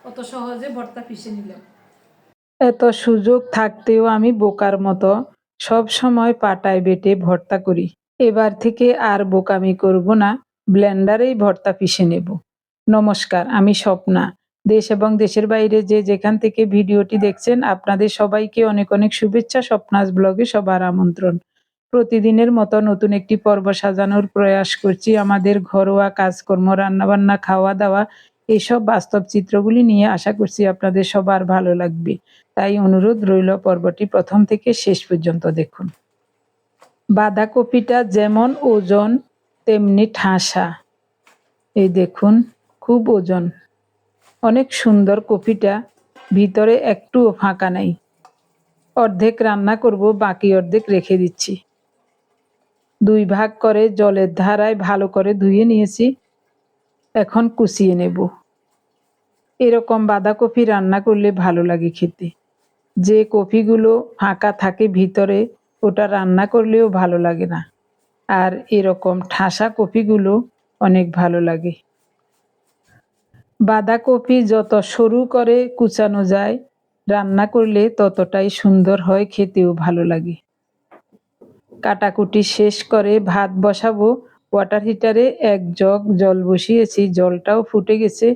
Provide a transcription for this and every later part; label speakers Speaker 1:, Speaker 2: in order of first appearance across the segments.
Speaker 1: কত সহজে ভর্তা পিষে নিলাম।
Speaker 2: এত সুযোগ থাকতেও আমি বোকার মতো সব সময় পাটায় বেটে ভর্তা করি। এবার থেকে আর বোকামি করব না, ব্লেন্ডারেই ভর্তা পিষে নেব। নমস্কার, আমি স্বপ্না। দেশ এবং দেশের বাইরে যে যেখান থেকে ভিডিওটি দেখছেন আপনাদের সবাইকে অনেক অনেক শুভেচ্ছা। স্বপ্নাস ব্লগে সবার আমন্ত্রণ। প্রতিদিনের মতো নতুন একটি পর্ব সাজানোর প্রয়াস করছি। আমাদের ঘরোয়া কাজকর্ম, রান্নাবান্না, খাওয়া দাওয়া, এইসব বাস্তব চিত্রগুলি নিয়ে আশা করছি আপনাদের সবার ভালো লাগবে। তাই অনুরোধ রইল, পর্বটি প্রথম থেকে শেষ পর্যন্ত দেখুন। বাঁধাকপিটা যেমন ওজন তেমনি ঠাসা। এই দেখুন, খুব ওজন, অনেক সুন্দর কপিটা, ভিতরে একটুও ফাঁকা নাই। অর্ধেক রান্না করব, বাকি অর্ধেক রেখে দিচ্ছি। 2 ভাগ করে জলের ধারায় ভালো করে ধুয়ে নিয়েছি। এখন কুচিয়ে নেব। এরকম বাঁধাকপি রান্না করলে ভালো লাগে খেতে। যে কপিগুলো ফাঁকা থাকে ভিতরে, ওটা রান্না করলেও ভালো লাগে না। আর এরকম ঠাসা কপিগুলো অনেক ভালো লাগে। বাঁধাকপি যত সরু করে কুচানো যায়, রান্না করলে ততটাই সুন্দর হয়, খেতেও ভালো লাগে। কাটাকুটি শেষ করে ভাত বসাবো। ওয়াটার হিটারে 1 জগ জল বসিয়েছি, জলটাও ফুটে গেছে।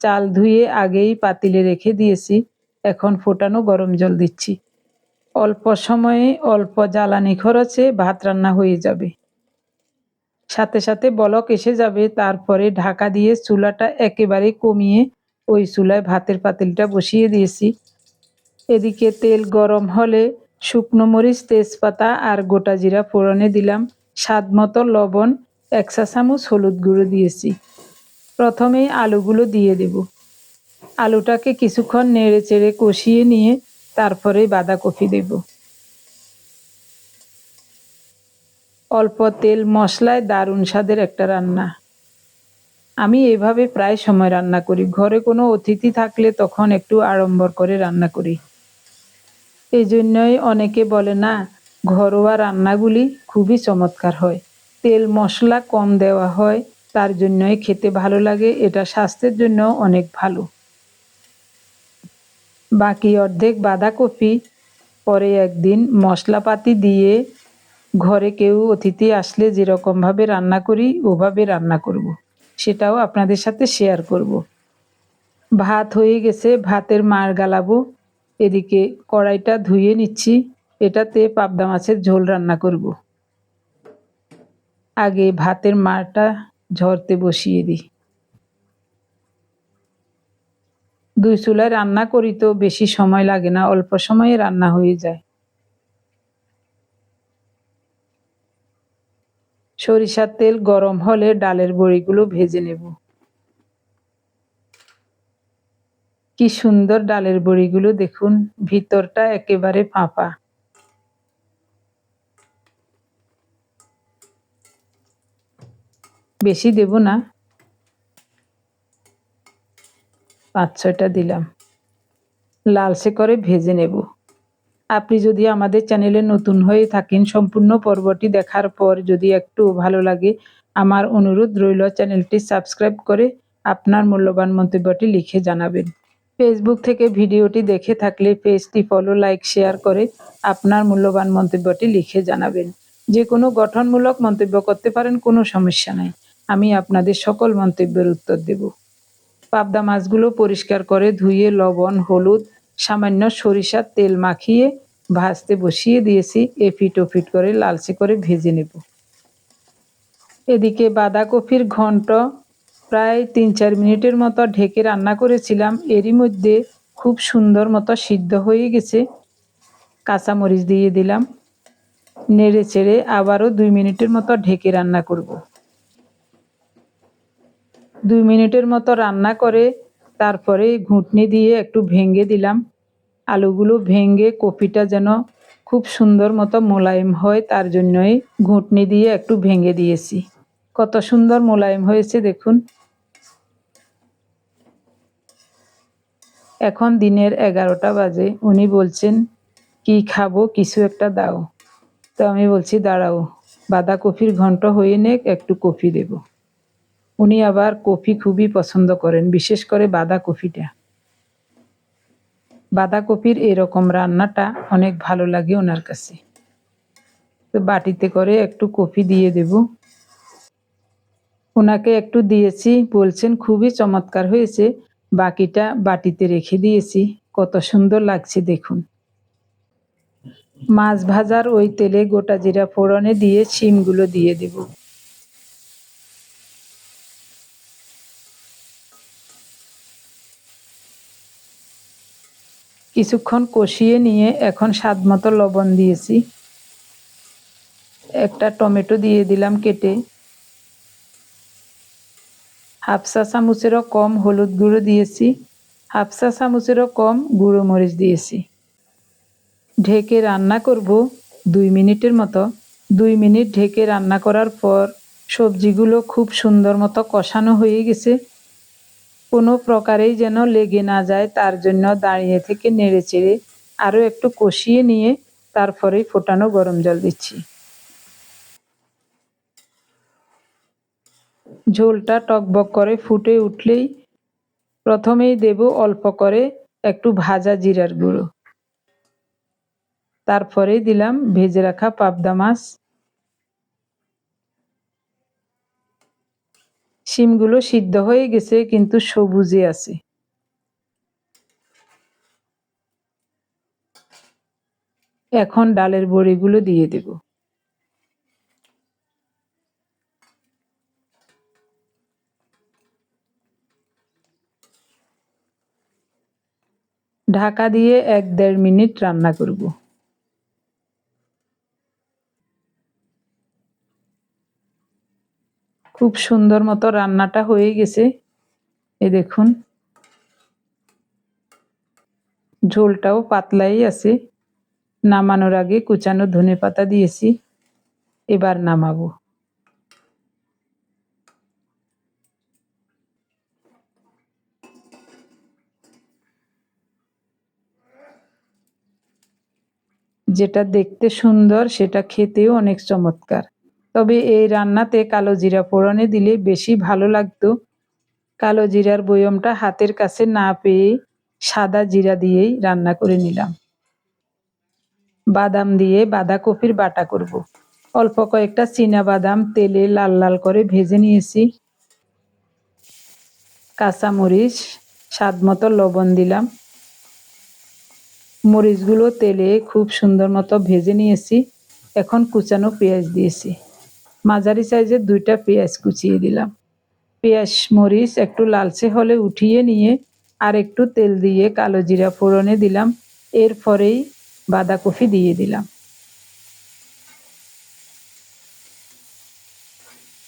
Speaker 2: চাল ধুয়ে আগেই পাতিলে রেখে দিয়েছি, এখন ফোটানো গরম জল দিচ্ছি। অল্প সময়ে অল্প জ্বালানি খরচে ভাত রান্না হয়ে যাবে। সাথে সাথে বলক এসে যাবে, তারপরে ঢাকা দিয়ে চুলাটা একেবারে কমিয়ে ওই চুলায় ভাতের পাতিলটা বসিয়ে দিয়েছি। এদিকে তেল গরম হলে শুকনো মরিচ, তেজপাতা আর গোটা জিরা ফোড়নে দিলাম। স্বাদ মতো লবণ, 1 চা চামচ হলুদ গুঁড়ো দিয়েছি। প্রথমেই আলুগুলো দিয়ে দেব। আলুটাকে কিছুক্ষণ নেড়ে চেড়ে কষিয়ে নিয়ে তারপরে বাঁধাকপি দেব। অল্প তেল মশলায় দারুণ স্বাদের একটা রান্না। আমি এভাবে প্রায় সময় রান্না করি। ঘরে কোনো অতিথি থাকলে তখন একটু আড়ম্বর করে রান্না করি। এই জন্যই অনেকে বলে না, ঘরোয়া রান্নাগুলি খুবই চমৎকার হয়। তেল মশলা কম দেওয়া হয়, তার জন্যই খেতে ভালো লাগে। এটা স্বাস্থ্যের জন্য অনেক ভালো। বাকি অর্ধেক বাঁধাকপি পরে একদিন মশলাপাতি দিয়ে, ঘরে কেউ অতিথি আসলে যেরকমভাবে রান্না করি ওভাবে রান্না করব। সেটাও আপনাদের সাথে শেয়ার করব। ভাত হয়ে গেছে, ভাতের মাড় গালাবো। এদিকে কড়াইটা ধুয়ে নিচ্ছি। এটাতে পাবদা মাছের ঝোল রান্না করব। আগে ভাতের মাড়টা ঝরতে বসিয়ে দিই। 2 চুলায় রান্না করি তো বেশি সময় লাগে না, অল্প সময়ে রান্না হয়ে যায়। সরিষার তেল গরম হলে ডালের বড়িগুলো ভেজে নেব। কি সুন্দর ডালের বড়িগুলো দেখুন, ভিতরটা একেবারে ফাঁপা। বেশি দেব না, 5-6টা দিলাম। লালচে করে ভেজে নেব। আপনি যদি আমাদের চ্যানেলে নতুন হয়ে থাকেন, সম্পূর্ণ পর্বটি দেখার পর যদি একটু ভালো লাগে, আমার অনুরোধ রইল চ্যানেলটি সাবস্ক্রাইব করে আপনার মূল্যবান মন্তব্যটি লিখে জানাবেন। ফেসবুক থেকে ভিডিওটি দেখে থাকলে পেজটি ফলো, লাইক, শেয়ার করে আপনার মূল্যবান মন্তব্যটি লিখে জানাবেন। যে কোনো গঠনমূলক মন্তব্য করতে পারেন, কোনো সমস্যা নাই। আমি আপনাদের সকল মন্তব্যের উত্তর দেব। পাবদা মাছগুলো পরিষ্কার করে ধুয়ে লবণ, হলুদ, সামান্য সরিষার তেল মাখিয়ে ভাজতে বসিয়ে দিয়েছি। এপিট ওপিট করে লালচে করে ভেজে নেব। এদিকে বাঁধাকপির ঘন্ট প্রায় 3-4 মিনিটের মতো ঢেকে রান্না করেছিলাম। এরই মধ্যে খুব সুন্দর মতো সিদ্ধ হয়ে গেছে। কাঁচামরিচ দিয়ে দিলাম। নেড়ে চেড়ে আবারও 2 মিনিটের মতো ঢেকে রান্না করব। 2 মিনিটের মতো রান্না করে তারপরে ঘুটনি দিয়ে একটু ভেঙে দিলাম। আলুগুলো ভেঙে কপিটা যেন খুব সুন্দর মতো মোলায়েম হয়, তার জন্যই ঘুটনি দিয়ে একটু ভেঙে দিয়েছি। কত সুন্দর মোলায়েম হয়েছে দেখুন। এখন দিনের 11টা বাজে। উনি বলছেন কি খাবো, কিছু একটা দাও। তো আমি বলছি দাঁড়াও, বাঁধাকপির ঘন্ট হয়ে নেক, একটু কফি দেব। উনি আবার কফি খুবই পছন্দ করেন, বিশেষ করে বাঁধাকপিটা। বাঁধাকপির এরকম রান্নাটা অনেক ভালো লাগে ওনার কাছে। তো বাটিতে করে একটু কপি দিয়ে দেব। ওনাকে একটু দিয়েছি, বলছেন খুবই চমৎকার হয়েছে। বাকিটা বাটিতে রেখে দিয়েছি। কত সুন্দর লাগছে দেখুন। মাছ ভাজার ওই তেলে গোটা জিরা ফোড়নে দিয়ে শিমগুলো দিয়ে দেব। কিছুক্ষণ কষিয়ে নিয়ে এখন স্বাদমতো লবণ দিয়েছি। একটা টমেটো দিয়ে দিলাম কেটে। হাফ চা চামচেরও কম হলুদ গুঁড়ো দিয়েছি। হাফ চা চামচেরও কম গুঁড়ো মরিচ দিয়েছি। ঢেকে রান্না করব 2 মিনিটের মতো। 2 মিনিট ঢেকে রান্না করার পর সবজিগুলো খুব সুন্দর মতো কষানো হয়ে গেছে। কোনো প্রকারেই যেন লেগে না যায় তার জন্য দাঁড়িয়ে থেকে নেড়ে চেড়ে আরও একটু কষিয়ে নিয়ে তারপরেই ফোটানো গরম জল দিচ্ছি। ঝোলটা টকবক করে ফুটে উঠলেই প্রথমেই দেব অল্প করে একটু ভাজা জিরার গুঁড়ো। তারপরেই দিলাম ভেজে রাখা পাবদা মাছ। শিমগুলো সিদ্ধ হয়ে গেছে কিন্তু সবুজে আছে। এখন ডালের বড়িগুলো দিয়ে দেব। ঢাকা দিয়ে 1-1.5 মিনিট রান্না করব। খুব সুন্দর মতো রান্নাটা হয়ে গেছে। এই দেখুন, ঝোলটাও পাতলাই আছে। নামানোর আগে কুচানো ধনেপাতা দিয়েছি। এবার নামাবো। যেটা দেখতে সুন্দর সেটা খেতেও অনেক চমৎকার। তবে এই রান্নাতে কালো জিরা ফোড়নে দিলে বেশি ভালো লাগতো। কালো জিরার বয়মটা হাতের কাছে না পেয়ে সাদা জিরা দিয়েই রান্না করে নিলাম। বাদাম দিয়ে বাঁধাকপির বাটা করব। অল্প কয়েকটা চীনা বাদাম তেলে লাল লাল করে ভেজে নিয়েছি। কাঁচামরিচ, স্বাদ মতো লবণ দিলাম। মরিচগুলো তেলে খুব সুন্দর মতো ভেজে নিয়েছি। এখন কুচানো পেঁয়াজ দিয়েছি। মাঝারি সাইজের 2টা পেঁয়াজ কুচিয়ে দিলাম। পেঁয়াজ মরিচ একটু লালচে হলে উঠিয়ে নিয়ে আর একটু তেল দিয়ে কালো জিরা ফোড়নে দিলাম। এরপরেই বাঁধাকপি দিয়ে দিলাম।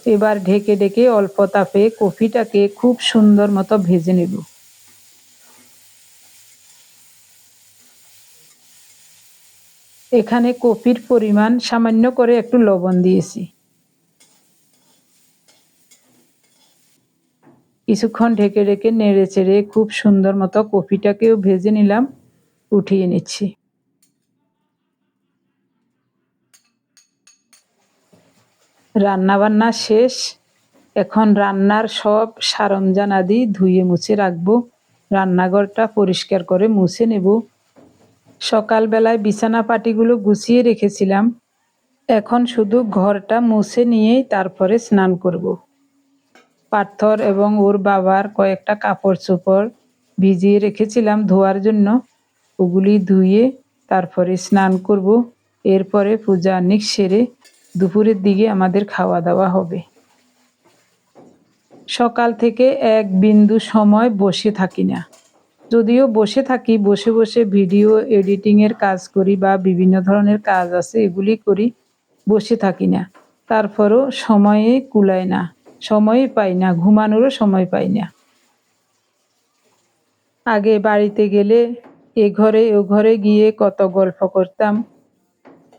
Speaker 2: এবার ঢেকে ঢেকে অল্প তাপে কপিটাকে খুব সুন্দর মতো ভেজে নেব। এখানে কপির পরিমাণ সামান্য করে একটু লবণ দিয়েছি। কিছুক্ষণ ঢেকে ঢেকে নেড়ে চেড়ে খুব সুন্দর মতো কপিটাকেও ভেজে নিলাম। উঠিয়ে নিচ্ছি। রান্নাবান্না শেষ। এখন রান্নার সব সরঞ্জামাদি ধুয়ে মুছে রাখবো। রান্নাঘরটা পরিষ্কার করে মুছে নেব। সকালবেলায় বিছানা পাটিগুলো গুছিয়ে রেখেছিলাম। এখন শুধু ঘরটা মুছে নিয়েই তারপরে স্নান করব। পাথর এবং ওর বাবার কয়েকটা কাপড় চোপড় ভিজিয়ে রেখেছিলাম ধোয়ার জন্য। ওগুলি ধুয়ে তারপরে স্নান করব। এরপরে পূজা আহ্নিক সেরে দুপুরের দিকে আমাদের খাওয়া দাওয়া হবে। সকাল থেকে এক বিন্দু সময় বসে থাকি না। যদিও বসে থাকি, বসে বসে ভিডিও এডিটিংয়ের কাজ করি বা বিভিন্ন ধরনের কাজ আছে এগুলি করি। বসে থাকি না। তারপরও সময়ে কুলায় না, সময় পাই না, ঘুমানোরও সময় পাই না। আগে বাড়িতে গেলে এ ঘরে ও ঘরে গিয়ে কত গল্প করতাম।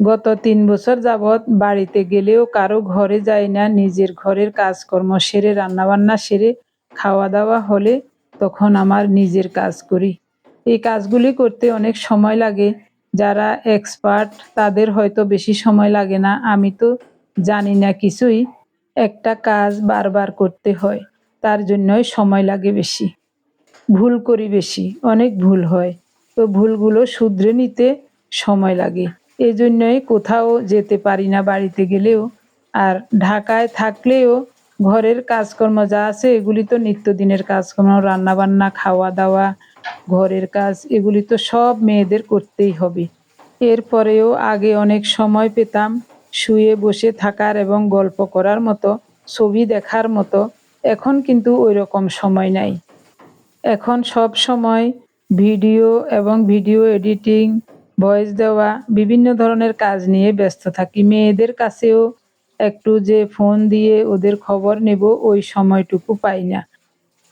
Speaker 2: গত 3 বছর যাবৎ বাড়িতে গেলেও কারো ঘরে যাই না। নিজের ঘরের কাজকর্ম সেরে রান্নাবান্না সেরে খাওয়া দাওয়া হলে তখন আমার নিজের কাজ করি। এই কাজগুলি করতে অনেক সময় লাগে। যারা এক্সপার্ট তাদের হয়তো বেশি সময় লাগে না। আমি তো জানি না কিছুই। একটা কাজ বারবার করতে হয়, তার জন্যই সময় লাগে বেশি। ভুল করি বেশি, অনেক ভুল হয়। তো ভুলগুলো শুধরে নিতে সময় লাগে। এই জন্যই কোথাও যেতে পারি না বাড়িতে গেলেও। আর ঢাকায় থাকলেও ঘরের কাজকর্ম যা আছে এগুলি তো নিত্যদিনের কাজকর্ম, রান্নাবান্না, খাওয়া দাওয়া, ঘরের কাজ এগুলি তো সব মেয়েদের করতেই হবে। এরপরেও আগে অনেক সময় পেতাম শুয়ে বসে থাকার এবং গল্প করার মতো, ছবি দেখার মতো। এখন কিন্তু ওইরকম সময় নাই। এখন সব সময় ভিডিও এবং ভিডিও এডিটিং, ভয়েস দেওয়া, বিভিন্ন ধরনের কাজ নিয়ে ব্যস্ত থাকি। মেয়েদের কাছেও একটু যে ফোন দিয়ে ওদের খবর নেব ওই সময়টুকু পাই না।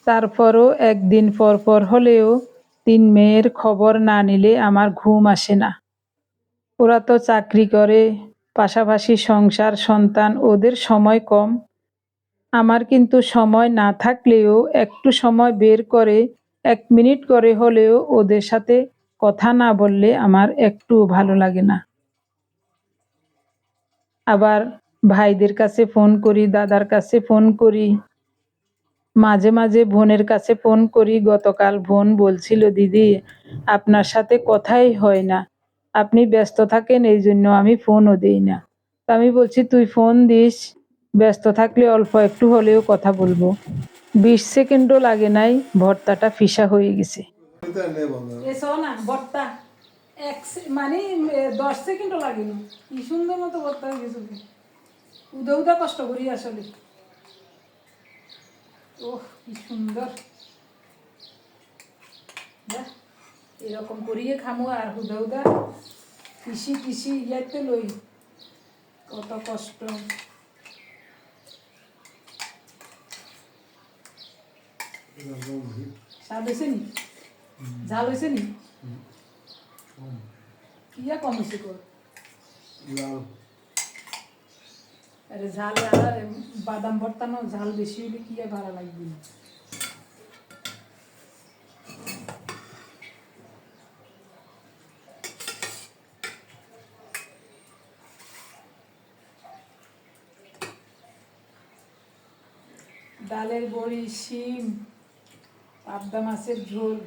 Speaker 2: তারপরও একদিন পর পর হলেও ৩ মেয়ের খবর না নিলে আমার ঘুম আসে না। ওরা তো চাকরি করে, পাশাপাশি সংসার, সন্তান, ওদের সময় কম। আমার কিন্তু সময় না থাকলেও একটু সময় বের করে ১ মিনিট করে হলেও ওদের সাথে কথা না বললে আমার একটুও ভালো লাগে না। আবার ভাইদের কাছে ফোন করি, দাদার কাছে ফোন করি, মাঝে মাঝে বোনের কাছে ফোন করি। গতকাল বোন বলছিল, দিদি আপনার সাথে কথাই হয় না, আপনি ব্যস্ত থাকেন এই জন্য আমি ফোনও দিই না। তা আমি বলছি তুই ফোন দিস, ব্যস্ত থাকলে অল্প একটু হলেও কথা বলবো। ২০ সেকেন্ডও লাগে নাই, ভর্তাটা ফিসা হয়ে গেছে।
Speaker 1: এসো না ভর্তা মানে 10 সেকেন্ডও লাগেনি, কি সুন্দর মতো ভর্তা হয়ে গেছে। উদা উদা কষ্ট করি আসলে। ওহ কি সুন্দর, বাহ, এরকম করিয়ে খামো আর হুদা হুদা পিসি পিসি ইয়াতে লই, কত কষ্ট। স্বাদ হয়েছে নি? ঝাল হয়েছে নি? কিয়া কম হয়েছে কর? আরে ঝাল আর বাদাম ভর্তা না, ঝাল বেশি হলে কিয়া ভালো লাগবে না। ডালের বড়ি, শিম, পাবদা মাছের ঝোল।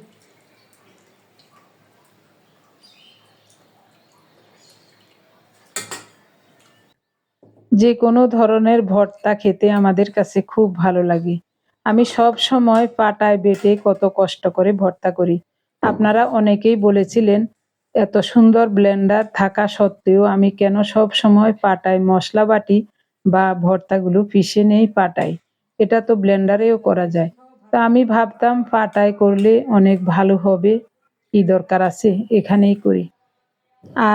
Speaker 2: যে কোনো ধরনের ভর্তা খেতে আমাদের কাছে খুব ভালো লাগে। আমি সব সময় পাটায় বেটে কত কষ্ট করে ভর্তা করি। আপনারা অনেকেই বলেছিলেন এত সুন্দর ব্লেন্ডার থাকা সত্ত্বেও আমি কেন সব সময় পাটায় মশলা বাটি বা ভর্তাগুলো পিষে নেই পাটায়। এটা তো ব্লেন্ডারেও করা যায়। তা আমি ভাবতাম পাটায় করলে অনেক ভালো হবে, কি দরকার আছে, এখানেই করি।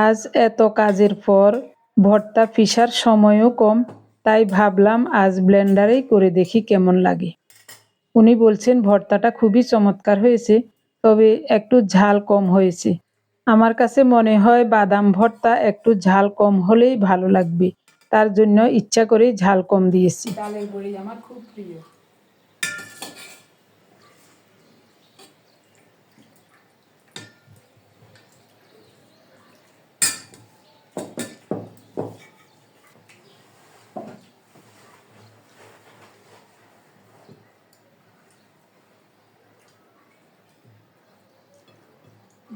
Speaker 2: আজ এত কাজের পর ভর্তা পিষার সময়ও কম, তাই ভাবলাম আজ ব্লেন্ডারেই করে দেখি কেমন লাগে। উনি বলছেন ভর্তাটা খুবই চমৎকার হয়েছে, তবে একটু ঝাল কম হয়েছে। আমার কাছে মনে হয় বাদাম ভর্তা একটু ঝাল কম হলেই ভালো লাগবে, তার জন্য ইচ্ছা করেই ঝাল কম দিয়েছি।
Speaker 1: ডালের বড়ি আমার খুব প্রিয়।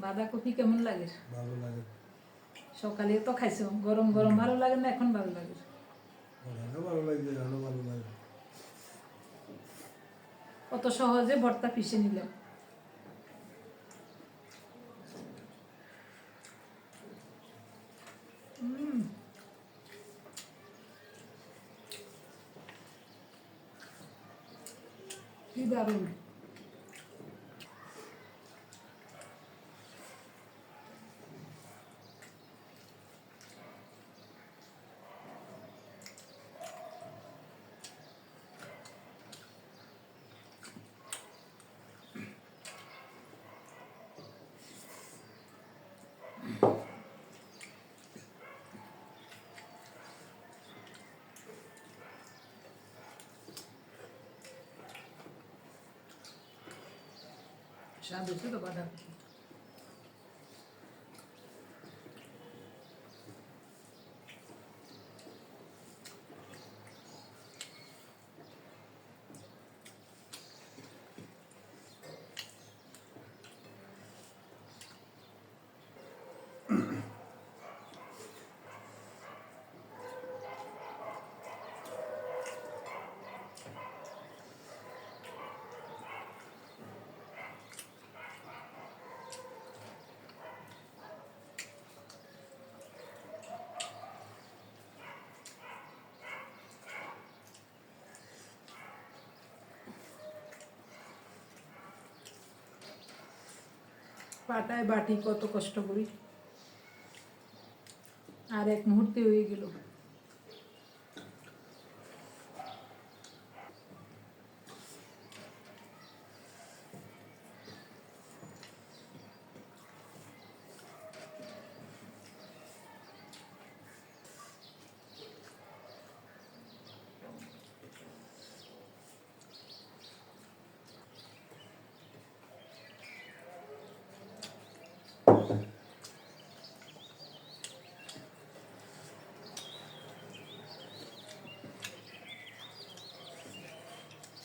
Speaker 1: বাঁধাকপি কেমন লাগে?
Speaker 3: ভালো লাগে।
Speaker 1: সকালে তো খাইছো, গরম গরম ভালো লাগে না এখন ভালো লাগে?
Speaker 3: ভালো লাগছে, আরো ভালো লাগে।
Speaker 1: কত সহজে ভর্তা পিষে নিলাম। কি দারুণ। স্বাদ হচ্ছে তো বাঁধাকপি। পাটায় বাটি কত কষ্ট করি, আর এক মুহূর্তে হয়ে গেল।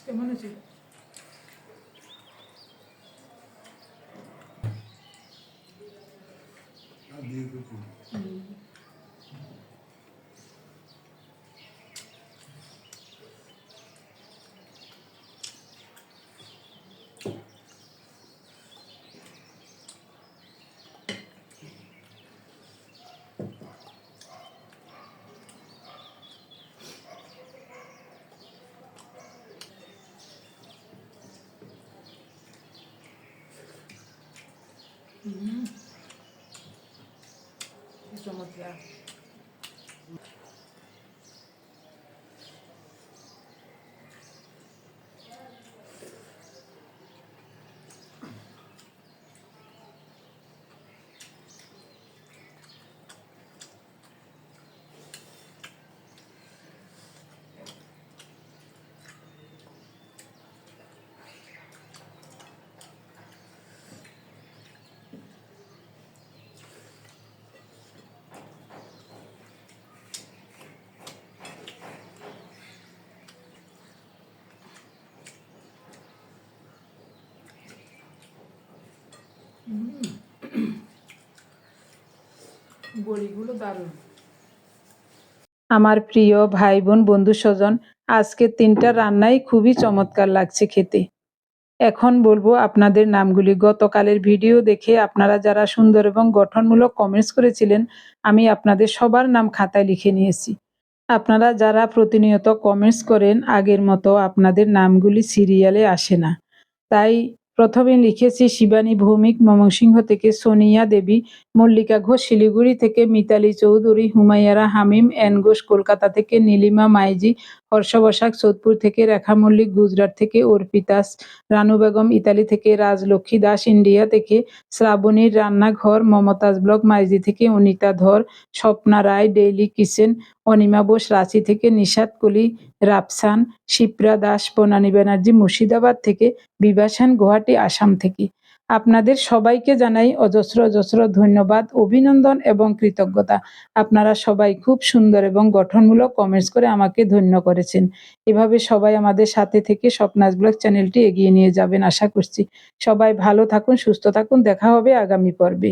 Speaker 1: কেমন হয়েছিল?
Speaker 3: আর দিয়ে দিচ্ছি।
Speaker 1: চমৎকার। বড়িগুলো দারুণ।
Speaker 2: আমার প্রিয় ভাই বোন বন্ধু স্বজন, আজকে 3টা রান্নাই খুবই চমৎকার লাগছে খেতে। এখন বলবো আপনাদের নামগুলি। গতকালের ভিডিও দেখে আপনারা যারা সুন্দর এবং গঠনমূলক কমেন্টস করেছিলেন, আমি আপনাদের সবার নাম খাতায় লিখে নিয়েছি। আপনারা যারা প্রতিনিয়ত কমেন্টস করেন, আগের মতো আপনাদের নামগুলি সিরিয়ালে আসে না। তাই প্রথমে লিখেছি শিবানী ভৌমিক ময়মনসিংহ থেকে, সোনিয়া দেবী, মল্লিকা ঘোষ শিলিগুড়ি থেকে, মিতালি চৌধুরী, হুমায়রা হামিম এন ঘোষ কলকাতা থেকে, নীলিমা মাইজি, হর্ষ বসাক সোদপুর থেকে, রেখা মল্লিক গুজরাট থেকে, অর্পিতা রানু বেগম ইতালি থেকে, রাজলক্ষ্মী দাস ইন্ডিয়া থেকে, শ্রাবণীর রান্নাঘর মমতাজ ব্লগ মাইজি থেকে, অনিতা ধর, স্বপ্না রায় ডেইলি কিচেন, অনিমা বোস রাঁচি থেকে, নিশাত কলি রাফসান, শিপ্রা দাস বনানী ব্যানার্জি মুর্শিদাবাদ থেকে, বিভাসান গুয়াহাটি আসাম থেকে। আপনাদের সবাইকে জানাই অজস্র অজস্র ধন্যবাদ, অভিনন্দন এবং কৃতজ্ঞতা। আপনারা সবাই খুব সুন্দর এবং গঠনমূলক কমেন্টস করে আমাকে ধন্য করেছেন। এভাবে সবাই আমাদের সাথে থেকে স্বপ্নাজ ব্লগ চ্যানেলটি এগিয়ে নিয়ে যাবেন আশা করছি। সবাই ভালো থাকুন, সুস্থ থাকুন, দেখা হবে আগামী পর্বে।